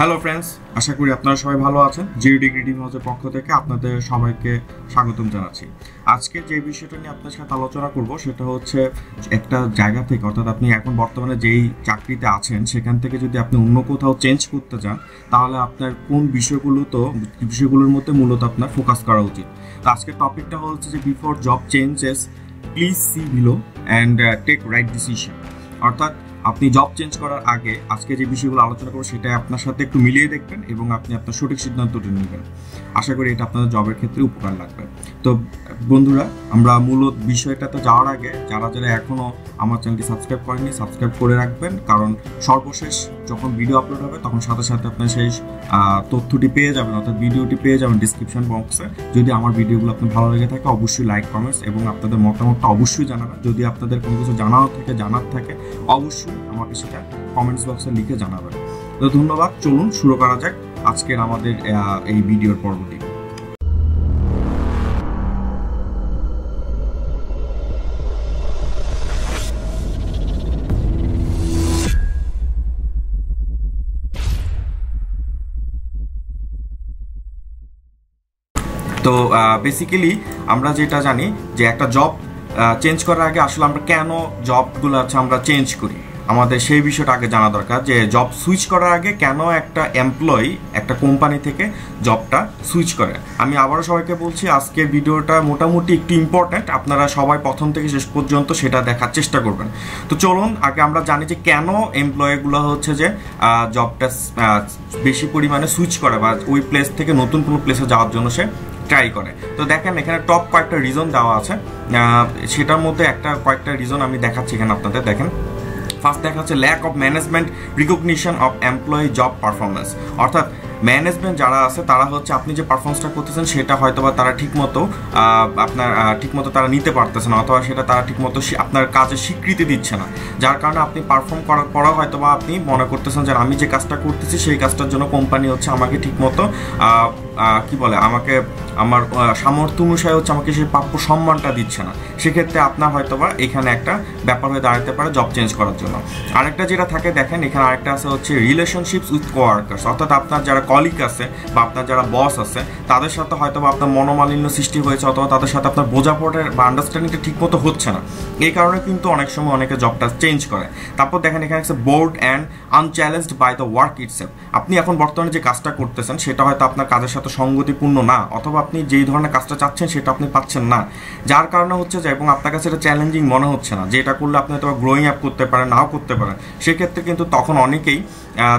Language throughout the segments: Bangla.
হ্যালো ফ্রেন্ডস, আশা করি আপনারা সবাই ভালো আছেন। জিরো ডিগ্রি টিম হাউসের পক্ষ থেকে আপনাদের সবাইকে স্বাগতম জানাচ্ছি। আজকে যে বিষয়টা নিয়ে আপনার সাথে আলোচনা করব সেটা হচ্ছে একটা জায়গা থেকে, অর্থাৎ আপনি এখন বর্তমানে যেই চাকরিতে আছেন সেখান থেকে যদি আপনি অন্য কোথাও চেঞ্জ করতে চান, তাহলে আপনার কোন বিষয়গুলোর মধ্যে মূলত আপনার ফোকাস করা উচিত। তো আজকের টপিকটা হচ্ছে যে before job changes please see below and take right decision. অর্থাৎ আপনি জব চেঞ্জ করার আগে আজকে যে বিষয়গুলো আলোচনা করবো সেটা আপনার সাথে একটু মিলিয়ে দেখবেন এবং আপনি আপনার সঠিক সিদ্ধান্তটি নেবেন। আশা করি এটা আপনাদের জবের ক্ষেত্রে উপকার লাগবে। তো বন্ধুরা, আমরা মূলত বিষয়টাতে যাওয়ার আগে যারা এখনও আমার চ্যানেলটি সাবস্ক্রাইব করেননি, সাবস্ক্রাইব করে রাখবেন, কারণ সর্বশেষ যখন ভিডিও আপলোড হবে তখন সাথে সাথে আপনার সেই তথ্যটি পেয়ে যাবেন, অর্থাৎ ভিডিওটি পেয়ে যাবেন ডিসক্রিপশন বক্সে। যদি আমার ভিডিওগুলো আপনার ভালো লেগে থাকে অবশ্যই লাইক, কমেন্টস এবং আপনাদের মতামতটা অবশ্যই জানাবেন। যদি আপনাদের কোনো কিছু জানার থাকে অবশ্যই আমাকে সেটা কমেন্টস বক্সে লিখে জানাবেন। তো ধন্যবাদ, চলুন শুরু করা যাক আজকের আমাদের এই ভিডিওর পর্বটি। তো বেসিক্যালি আমরা যেটা জানি যে একটা জব চেঞ্জ করার আগে আসলে আমরা কেন জবগুলো আমরা চেঞ্জ করি, আমাদের সেই বিষয়টা আগে জানা দরকার। যে জব সুইচ করার আগে কেন একটা এমপ্লয়ি একটা কোম্পানি থেকে জবটা সুইচ করে। আমি আবারও সবাইকে বলছি, আজকের ভিডিওটা মোটামুটি একটু ইম্পর্ট্যান্ট, আপনারা সবাই প্রথম থেকে শেষ পর্যন্ত সেটা দেখার চেষ্টা করবেন। তো চলুন আগে আমরা জানি যে কেন এমপ্লয়িগুলো হচ্ছে যে জবটা বেশি পরিমাণে সুইচ করে বা ওই প্লেস থেকে নতুন কোনো প্লেসে যাওয়ার জন্য সে ট্রাই করে। তো দেখেন এখানে টপ কয়েকটা রিজন দেওয়া আছে, সেটার মধ্যে কয়েকটা রিজন আমি দেখাচ্ছি এখানে আপনাদের। দেখেন, ফার্স্ট দেখা হচ্ছে lack of management recognition of employee job performance. অর্থাৎ ম্যানেজমেন্ট যারা আছে তারা হচ্ছে আপনি যে পারফরমেন্সটা করতেছেন সেটা হয়তো বা তারা ঠিকমতো তারা নিতে পারতেছে না, অথবা সেটা তারা ঠিকমতো আপনার কাজে স্বীকৃতি দিচ্ছে না, যার কারণে আপনি পারফর্ম করার পরেও হয়তো বা আপনি মনে করতেছেন যে আমি যে কাজটা করতেছি সেই কাজটার জন্য কোম্পানি হচ্ছে আমাকে ঠিকমতো আমাকে আমার সামর্থ্য অনুসারে হচ্ছে আমাকে সেই প্রাপ্য সম্মানটা দিচ্ছে না। সেক্ষেত্রে আপনার হয়তোবা এখানে একটা ব্যাপার হয়ে দাঁড়াতে পারে জব চেঞ্জ করার জন্য। আরেকটা যেটা থাকে, দেখেন এখানে আরেকটা আছে হচ্ছে রিলেশনশিপস উইথ কোয়ার্কার্স। অর্থাৎ আপনার যারা কলিগ আছে বা আপনার যারা বস আছে তাদের সাথে হয়তোবা আপনার মনোমালিন্য সৃষ্টি হয়েছে, অথবা তাদের সাথে আপনার বোঝাপড়ার বা আন্ডারস্ট্যান্ডিংটা ঠিক মতো হচ্ছে না। এই কারণে কিন্তু অনেক সময় অনেকে জবটা চেঞ্জ করে। তারপর দেখেন এখানে আছে board and unchallenged by the work itself. আপনি এখন বর্তমানে যে কাজটা করতেছেন সেটা হয়তো আপনার কাজের সাথে সঙ্গতিপূর্ণ না, অথবা আপনি যেই ধরনের কাজটা চাচ্ছেন সেটা আপনি পাচ্ছেন না, যার কারণে হচ্ছে যে এবং আপনার কাছে এটা চ্যালেঞ্জিং মনে হচ্ছে না, যে এটা করলে আপনি হয়তো গ্রোয়িং আপ করতে পারেন, নাও করতে পারেন। সেক্ষেত্রে কিন্তু তখন অনেকেই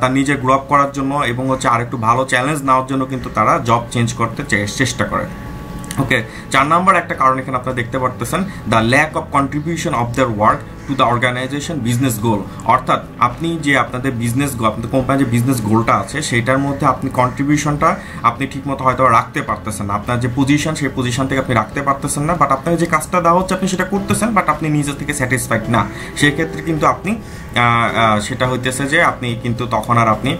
তার নিজে গ্রো আপ করার জন্য এবং হচ্ছে আরেকটু ভালো চ্যালেঞ্জ নেওয়ার জন্য কিন্তু তারা জব চেঞ্জ করতে চেষ্টা করে। ওকে, 4 নম্বর একটা কারণ এখানে আপনারা দেখতে পারতেছেন, the lack of contribution of their work to the organisation business goal. অর্থাৎ আপনি যে আপনাদের বিজনেস গোল, আপনাদের কোম্পানির যে বিজনেস গোলটা আছে সেটার মধ্যে আপনি কন্ট্রিবিউশনটা আপনি ঠিকমতো হয়তো রাখতে পারতেছেন না। আপনার যে পজিশন সেই পজিশন থেকে আপনি রাখতে পারতেছেন না, বাট আপনাকে যে কাজটা দেওয়া হচ্ছে আপনি সেটা করতেছেন, বাট আপনি নিজে থেকে স্যাটিসফাইড না। সেক্ষেত্রে কিন্তু আপনি সেটা হইতেছে যে আপনি কিন্তু তখন আর আপনি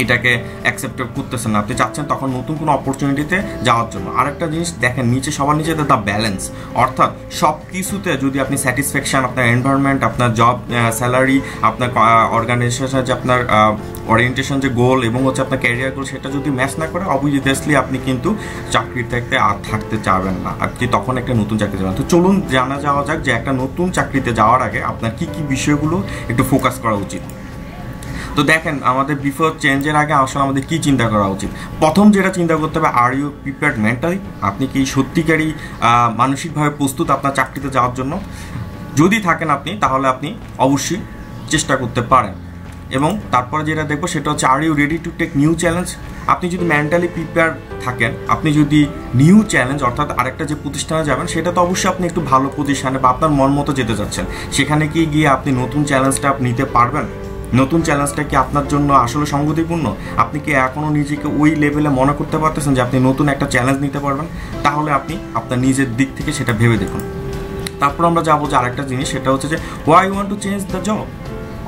এটাকে অ্যাকসেপ্ট করতেছেন না, আপনি চাচ্ছেন তখন নতুন কোনো অপরচুনিটিতে যাওয়ার জন্য। আরেকটা জিনিস দেখেন, সবার নিচে দ্য ব্যালেন্স। অর্থাৎ সব কিছুতে যদি আপনি স্যাটিসফ্যাকশন, আপনার এনভায়রনমেন্ট, আপনার জব স্যালারি, আপনার অর্গানাইজেশনের যে আপনার ওরিয়েন্টেশন যে গোল এবং হচ্ছে আপনার ক্যারিয়ার গোল সেটা যদি ম্যাচ না করে অবভিয়াসলি আপনি কিন্তু চাকরি থেকে আর থাকতে চাবেন না, আপনি তখন একটা নতুন চাকরি যাবেন। তো চলুন জানা যাওয়া যাক যে একটা নতুন চাকরিতে যাওয়ার আগে আপনার কি কি বিষয়গুলো একটু ফোকাস করা উচিত। তো দেখেন, আমাদের বিফোর চেঞ্জের আগে আসলে আমাদের কি চিন্তা করা উচিত। প্রথম যেটা চিন্তা করতে হবে, আর ইউ প্রিপেয়ার্ড মেন্টালি? আপনি কি সত্যিকারই মানসিকভাবে প্রস্তুত আপনার চাকরিতে যাওয়ার জন্য? যদি থাকেন আপনি, তাহলে আপনি অবশ্যই চেষ্টা করতে পারেন। এবং তারপরে যেটা দেখবো সেটা হচ্ছে, are you ready to take new challenge? আপনি যদি মেন্টালি প্রিপেয়ার থাকেন, আপনি যদি নিউ চ্যালেঞ্জ অর্থাৎ আরেকটা যে প্রতিষ্ঠানে যাবেন সেটা তো অবশ্যই আপনি একটু ভালো পজিশনে বা আপনার মন মতো যেতে যাচ্ছেন, সেখানে কি গিয়ে আপনি নতুন চ্যালেঞ্জটা আপনি নিতে পারবেন? নতুন চ্যালেঞ্জটা কি আপনার জন্য আসলে সঙ্গতিপূর্ণ? আপনি কি এখনও নিজেকে ওই লেভেলে মনে করতে পারতেছেন যে আপনি নতুন একটা চ্যালেঞ্জ নিতে পারবেন? তাহলে আপনি আপনার নিজের দিক থেকে সেটা ভেবে দেখুন। তারপর আমরা যাবো যে আরেকটা জিনিস, সেটা হচ্ছে যে why you want to change the job?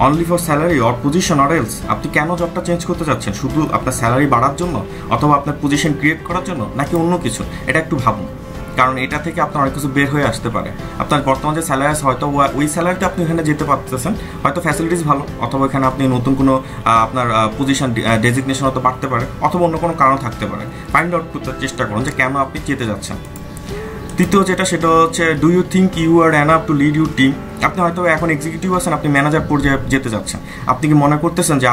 Only for salary or position or else? আপনি কেন জবটা চেঞ্জ করতে চাচ্ছেন? শুধু আপনার স্যালারি বাড়ার জন্য, অথবা আপনার পজিশন ক্রিয়েট করার জন্য, নাকি অন্য কিছু? এটা একটু ভাবুন। কারণ এটা থেকে আপনার অনেক কিছু বের হয়ে আসতে পারে। আপনার বর্তমান যে স্যালারি আছে হয়তো ওই স্যালারিতে আপনি এখানে যেতে পারতেছেন, হয়তো ফ্যাসিলিটিস ভালো, অথবা এখানে আপনি নতুন কোনো আপনার পজিশন ডেজিগনেশন হয়তো বাড়তে পারে, অথবা অন্য কোনো কারণ থাকতে পারে। ফাইন্ড আউট করতে চেষ্টা করুন যে কেন আপনি যেতে যাচ্ছেন। তৃতীয় যেটা সেটা হচ্ছে do you think you are enough to lead your team. আপনি হয়তো এখন এক্সিকিউটিভ আছেন, আপনি ম্যানেজার পর্যায়ে যেতে যাচ্ছেন, আপনি কি মনে করতেছেন যে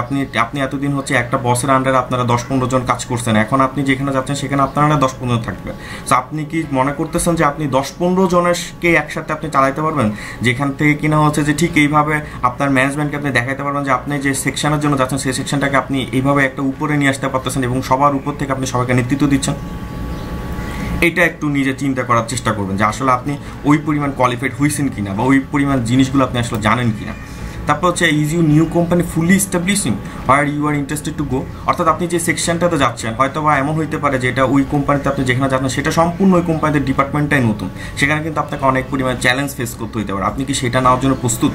আপনি এতদিন হচ্ছে একটা বসের আন্ডারে আপনারা 10-15 জন কাজ করছেন, এখন আপনি যেখানে যাচ্ছেন সেখানে আপনারা 10-15 থাকবে। তো আপনি কি মনে করতেছেন যে আপনি 10-15 জনেরকে একসাথে আপনি চালাইতে পারবেন, যেখান থেকে কিনা হচ্ছে যে ঠিক এইভাবে আপনার ম্যানেজমেন্টকে আপনি দেখাইতে পারবেন যে আপনি যে সেকশনের জন্য যাচ্ছেন সেই সেকশনটাকে আপনি এইভাবে একটা উপরে নিয়ে আসতে পারতেছেন এবং সবার উপর থেকে আপনি সবাইকে নেতৃত্ব দিচ্ছেন। এটা একটু নিজে চিন্তা করার চেষ্টা করবেন যে আসলে আপনি ওই পরিমাণ কোয়ালিফাইড হয়েছেন কিনা, বা ওই পরিমাণ জিনিসগুলো আপনি আসলে জানেন কিনা। তারপর হচ্ছে is you new company fully establishing where you are interested to go. অর্থাৎ আপনি যে সেকশনটাতে যাচ্ছেন হয়তো বা এমন হইতে পারে যে এটা ওই কোম্পানিতে আপনি যেখানে যাচ্ছেন সেটা সম্পূর্ণ ওই কোম্পানিতে ডিপার্টমেন্টটাই নতুন, সেখানে কিন্তু আপনাকে অনেক পরিমাণ চ্যালেঞ্জ ফেস করতে হইতে পারে। আপনি কি সেটা নেওয়ার জন্য প্রস্তুত?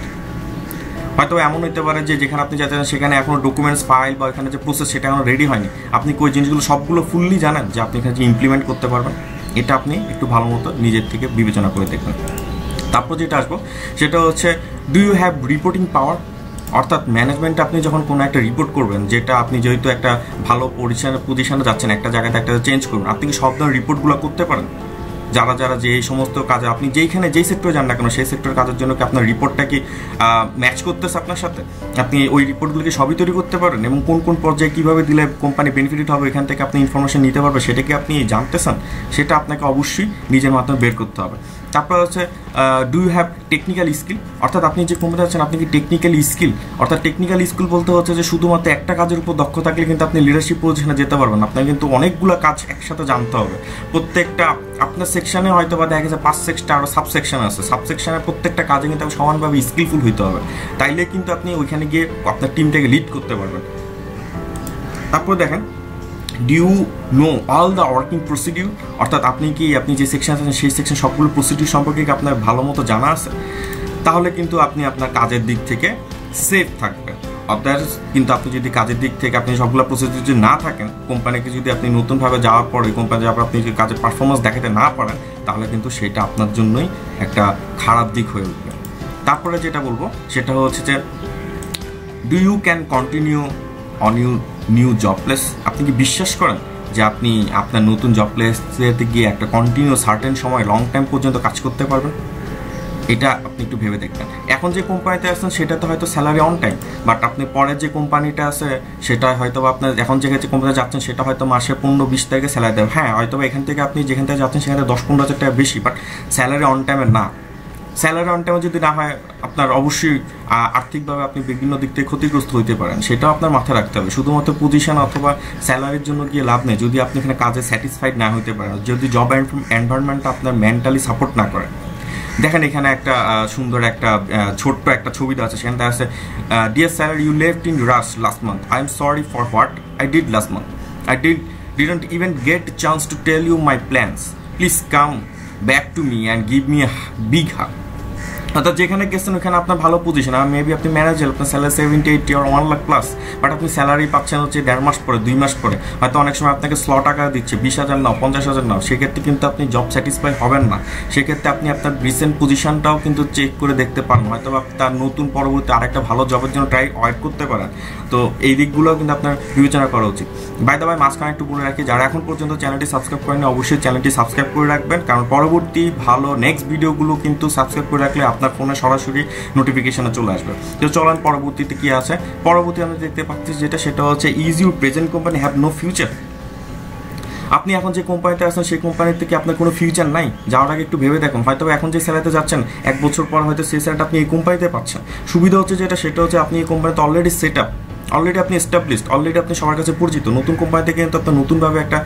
হয়তো এমন হইতে পারে যে যেখানে আপনি যাচ্ছেন সেখানে এখনো ডকুমেন্টস ফাইল বা এখানে যে প্রসেস সেটা এখনো রেডি হয়নি, আপনি ওই জিনিসগুলো সবগুলো ফুললি জানেন যে আপনি এখানে যে ইমপ্লিমেন্ট করতে পারবেন। এটা আপনি একটু ভালো মতো নিজের থেকে বিবেচনা করে দেখবেন। তারপর যেটা আসবো সেটা হচ্ছে ডু ইউ হ্যাভ রিপোর্টিং পাওয়ার। অর্থাৎ ম্যানেজমেন্টে আপনি যখন কোনো একটা রিপোর্ট করবেন, যেটা আপনি যেহেতু একটা ভালো পজিশনে যাচ্ছেন, একটা জায়গাতে একটা চেঞ্জ করবেন, আপনি কি সব ধরনের রিপোর্টগুলো করতে পারেন? যারা যে এই সমস্ত কাজে আপনি যেইখানে যেই সেক্টরে যান না কেন সেই সেক্টরের কাজের জন্য কি আপনার রিপোর্টটা কি ম্যাচ করতেছে আপনার সাথে? আপনি ওই রিপোর্টগুলোকে সবই তৈরি করতে পারেন এবং কোন কোন পর্যায়ে কীভাবে দিলে কোম্পানি বেনিফিট হবে এখান থেকে আপনি ইনফরমেশন নিতে পারবে, সেটা কি আপনি জানতেছেন? সেটা আপনাকে অবশ্যই নিজের মাধ্যমে বের করতে হবে। তারপর হচ্ছে do you have technical skill. অর্থাৎ আপনি যে কোম্পানি আছেন আপনি কি টেকনিক্যাল স্কিল, অর্থাৎ টেকনিক্যাল স্কিল বলতে হচ্ছে যে শুধুমাত্র একটা কাজের উপর দক্ষ থাকলে কিন্তু আপনি লিডারশিপ পজিশনে যেতে পারবেন। আপনার কিন্তু অনেকগুলো কাজ একসাথে জানতে হবে। প্রত্যেকটা আপনার সেকশনে হয়তো বা দেখা গেছে 5 সেকশন আরও সাবসেকশন আছে, সাবসেকশনের প্রত্যেকটা কাজে কিন্তু সমানভাবে স্কিলফুল হইতে হবে, তাইলে কিন্তু আপনি ওইখানে গিয়ে আপনার টিমটাকে লিড করতে পারবেন। তারপর দেখেন do you know all the working procedure. অর্থাৎ আপনি যে সেকশন আছেন সেই সেকশন সবগুলো প্রসিডিউর সম্পর্কে আপনার ভালো মতো জানা আছে, তাহলে কিন্তু আপনি আপনার কাজের দিক থেকে সেফ থাকবেন। অর্থাৎ কিন্তু আপনি যদি কাজের দিক থেকে আপনি সবগুলো প্রসিডিউর যদি না থাকেন, কোম্পানিকে যদি আপনি নতুনভাবে যাওয়ার পরে কোম্পানি যাওয়ার পর আপনি যদি কাজের পারফরমেন্স দেখাতে না পারেন, তাহলে কিন্তু সেটা আপনার জন্যই একটা খারাপ দিক হয়ে উঠবে। তারপরে যেটা বলবো সেটা হচ্ছে যে do you can continue on you new job place. আপনি কি বিশ্বাস করেন যে আপনি আপনার নতুন জব প্লেসেতে গিয়ে একটা কন্টিনিউ সার্টেন সময় লং টাইম পর্যন্ত কাজ করতে পারবেন? এটা আপনি একটু ভেবে দেখবেন। এখন যে কোম্পানিতে আছেন সেটাতে হয়তো স্যালারি অন টাইম, বাট আপনি পরের যে কোম্পানিটা আছে সেটা হয়তো আপনার এখন যে কোম্পানিতে যাচ্ছেন সেটা হয়তো মাসে 15-20 তারিখে স্যালারি দেবে। হ্যাঁ, হয়তো এখান থেকে আপনি যেখান থেকে যাচ্ছেন সেখানে 10-15 হাজার টাকা বেশি, বাট স্যালারি অন টাইমে না। স্যালারি অন টাইমে যদি না হয় আপনার অবশ্যই আর্থিকভাবে আপনি বিভিন্ন দিক থেকে ক্ষতিগ্রস্ত হইতে পারেন, সেটাও আপনার মাথায় রাখতে হবে। শুধুমাত্র পজিশন অথবা স্যালারির জন্য গিয়ে লাভ নেই যদি আপনি এখানে কাজে স্যাটিসফাইড না হইতে পারেন, যদি জব এনভায়রনমেন্টটা আপনার মেন্টালি সাপোর্ট না করে। দেখেন এখানে একটা সুন্দর একটা ছোট্ট একটা ছবি দেওয়া আছে, সেখানে আছে dear sir you left in rush last month, I am sorry for what I did last month, I didn't even get a chance to tell you my plans, please come back to me and give me a big hug। অর্থাৎ যেখানে গেছেন ওখানে আপনার ভালো পজিশন, আর মেবি আপনি ম্যানেজার, আপনার salary 70-80 or 1 lakh plus, but আপনি স্যালারি পাচ্ছেন হচ্ছে 1.5 মাস পরে, 2 মাস পরে। হয়তো অনেক সময় আপনাকে স্লট টাকা দিচ্ছে 20,000 নাও, 50,000 নাও, সেক্ষেত্রে কিন্তু আপনি জব স্যাটিসফাই হবেন না। সেক্ষেত্রে আপনি আপনার রিসেন্ট পজিশনটাও কিন্তু চেক করে দেখতে পারেন, হয়তো তার নতুন পরবর্তী আরেকটা ভালো জবের জন্য ওয়েট করতে পারেন। তো এই দিকগুলোও কিন্তু আপনার বিবেচনা করা উচিত। বাই দ্য ওয়ে, মাঝখানে একটু বলে রাখি, যারা এখন পর্যন্ত চ্যানেলটি সাবস্ক্রাইব করেনি অবশ্যই চ্যানেলটি সাবস্ক্রাইব করে রাখবেন, কারণ পরবর্তী ভালো নেক্সট ভিডিওগুলো কিন্তু সাবস্ক্রাইব করে রাখলে আপনার ফোনে সরাসরি নোটিফিকেশনে চলে আসবে। তো চলেন পরবর্তীতে কি আছে। পরবর্তী আমরা দেখতে পাচ্ছি সেটা হচ্ছে is your present company have no future. আপনি এখন যে কোম্পানিতে আছেন সেই কোম্পানির থেকে আপনার কোনো ফিউচার নাই। যাওয়ার আগে একটু ভেবে দেখুন, হয়তো এখন যে স্যালারিতে যাচ্ছেন 1 বছর পর হয়তো সেই স্যালারিটা আপনি এই কোম্পানিতে পাচ্ছেন। সুবিধা হচ্ছে সেটা হচ্ছে আপনি এই কোম্পানিতে অলরেডি সেট আপ, অলরেডি আপনি এস্টাবলিশড, অলরেডি আপনি সবার কাছে পরিচিত। নতুন কোম্পানি থেকে কিন্তু আপনার নতুনভাবে একটা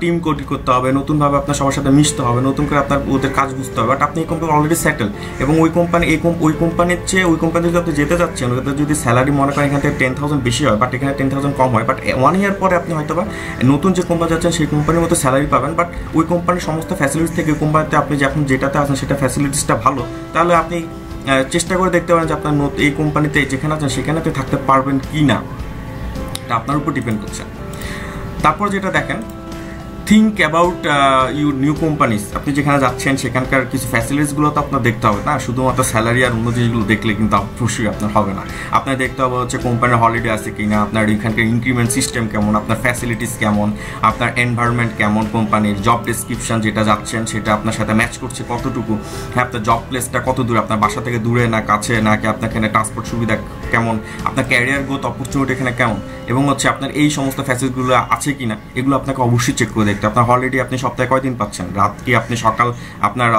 টিম তৈরি করতে হবে, নতুনভাবে আপনার সবার সাথে মিশতে হবে, নতুন করে আপনার ওদের কাজ বুঝতে হবে। বাট আপনি এই কোম্পানি অলরেডি সেটেল, এবং ওই কোম্পানির চেয়ে ওই কোম্পানি যদি আপনি যেতে যাচ্ছেন, ওদের যদি স্যালারি মনে করেন এখান থেকে 10,000 বেশি হয়, বাট এখানে 10,000 কম হয়, বাট 1 ইয়ার পরে আপনি হয়তো বা নতুন যে কোম্পানি যাচ্ছেন সেই কোম্পানির মতো স্যালারি পাবেন, বাট ওই কোম্পানির সমস্ত ফ্যাসিলিটিস থেকে ওই কোম্পানিতে আপনি যখন যেটাতে আছেন সেটা ফ্যাসিলিটিসটা ভালো, তাহলে আপনি চেষ্টা করে দেখতে পারেন যে আপনার এই কোম্পানিতে যেখানে আছেন সেখানে আপনি থাকতে পারবেন কি না, আপনার উপর ডিপেন্ড করছে। তারপর যেটা দেখেন think about your new companies. আপনি যেখানে যাচ্ছেন সেখানকার কিছু ফ্যাসিলিটিসগুলো তো আপনার দেখতে হবে না, শুধুমাত্র স্যালারি আর অন্য জিনিসগুলো দেখলে কিন্তু অবশ্যই আপনার হবে না। আপনার দেখতে হবে হচ্ছে কোম্পানির হলিডে আছে কিনা, আপনার এখানকার ইনক্রিমেন্ট সিস্টেম কেমন, আপনার ফ্যাসিলিটিস কেমন, আপনার এনভায়রনমেন্ট কেমন, কোম্পানির জব ডেসক্রিপশন যেটা যাচ্ছেন সেটা আপনার সাথে ম্যাচ করছে কতটুকু, হ্যাঁ আপনার জব প্লেসটা কত দূরে, আপনার বাসা থেকে দূরে না কাছে, নাকি আপনার এখানে ট্রান্সপোর্ট সুবিধা কেমন, আপনার ক্যারিয়ার গ্রোথ অপরচুনিটি এখানে কেমন, এবং হচ্ছে আপনার এই সমস্ত ফ্যাসিলিটিগুলো আছে কিনা এগুলো আপনাকে অবশ্যই চেক করে দেখতে। আপনার হলিডে আপনি সপ্তাহে কয়দিন পাচ্ছেন, রাত কি আপনি সকাল, আপনার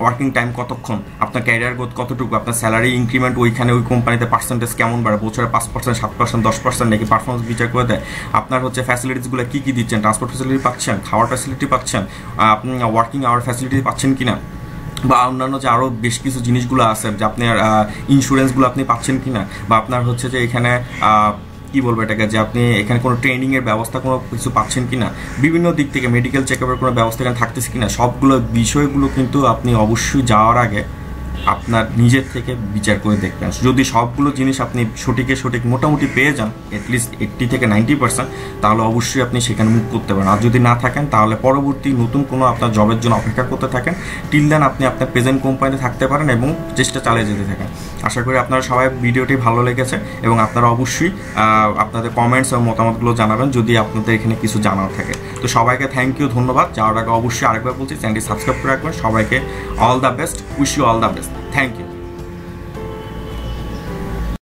ওয়ার্কিং টাইম কতক্ষণ, আপনার ক্যারিয়ার গ্রোথ কতটুকু, আপনার স্যালারি ইনক্রিমেন্ট ওইখানে ওই কোম্পানিতে পার্সেন্টেজ কেমন বাড়ে, বছরে 5%, 7%, 10% নাকি পারফরমেন্স বিচার করে দেয়, আপনার হচ্ছে ফ্যাসিলিটিসগুলো কী কী দিচ্ছেন, ট্রান্সপোর্ট ফ্যাসিলিটি পাচ্ছেন, খাওয়ার ফ্যাসিলিটি পাচ্ছেন, আপনি ওয়ার্কিং আওয়ার ফ্যাসিলিটি পাচ্ছেন কিনা, বা অন্যান্য যে আরও বেশ কিছু জিনিসগুলো আছে যে আপনার ইন্স্যুরেন্সগুলো আপনি পাচ্ছেন কিনা, বা আপনার হচ্ছে যে এখানে কি বলবো এটাকে, যে আপনি এখানে কোনো ট্রেনিংয়ের ব্যবস্থা কোনো কিছু পাচ্ছেন কিনা, বিভিন্ন দিক থেকে মেডিকেল চেকআপের কোনো ব্যবস্থা এখানে থাকতেছে কিনা, সবগুলো বিষয়গুলো কিন্তু আপনি অবশ্যই যাওয়ার আগে আপনার নিজের থেকে বিচার করে দেখবেন। যদি সবগুলো জিনিস আপনি সঠিক মোটামুটি পেয়ে যান, অ্যাটলিস্ট 80 থেকে 90%, তাহলে অবশ্যই আপনি সেখানে মুভ করতে পারেন। আর যদি না থাকেন তাহলে পরবর্তী নতুন কোনো আপনার জবের জন্য অপেক্ষা করতে থাকেন, টিল দেন আপনি আপনার প্রেজেন্ট কোম্পানিতে থাকতে পারেন এবং চেষ্টা চালিয়ে যেতে থাকেন। আশা করি আপনারা সবাই ভিডিওটি ভালো লেগেছে এবং আপনারা অবশ্যই আপনাদের কমেন্টস এবং মতামতগুলো জানাবেন যদি আপনাদের এখানে কিছু জানার থাকে। তো সবাইকে থ্যাংক ইউ, ধন্যবাদ। যাওয়ার আগে অবশ্যই আরেকবার বলছি চ্যানেলটি সাবস্ক্রাইব করে রাখবেন। সবাইকে all the best, wish you all the best. Thank you.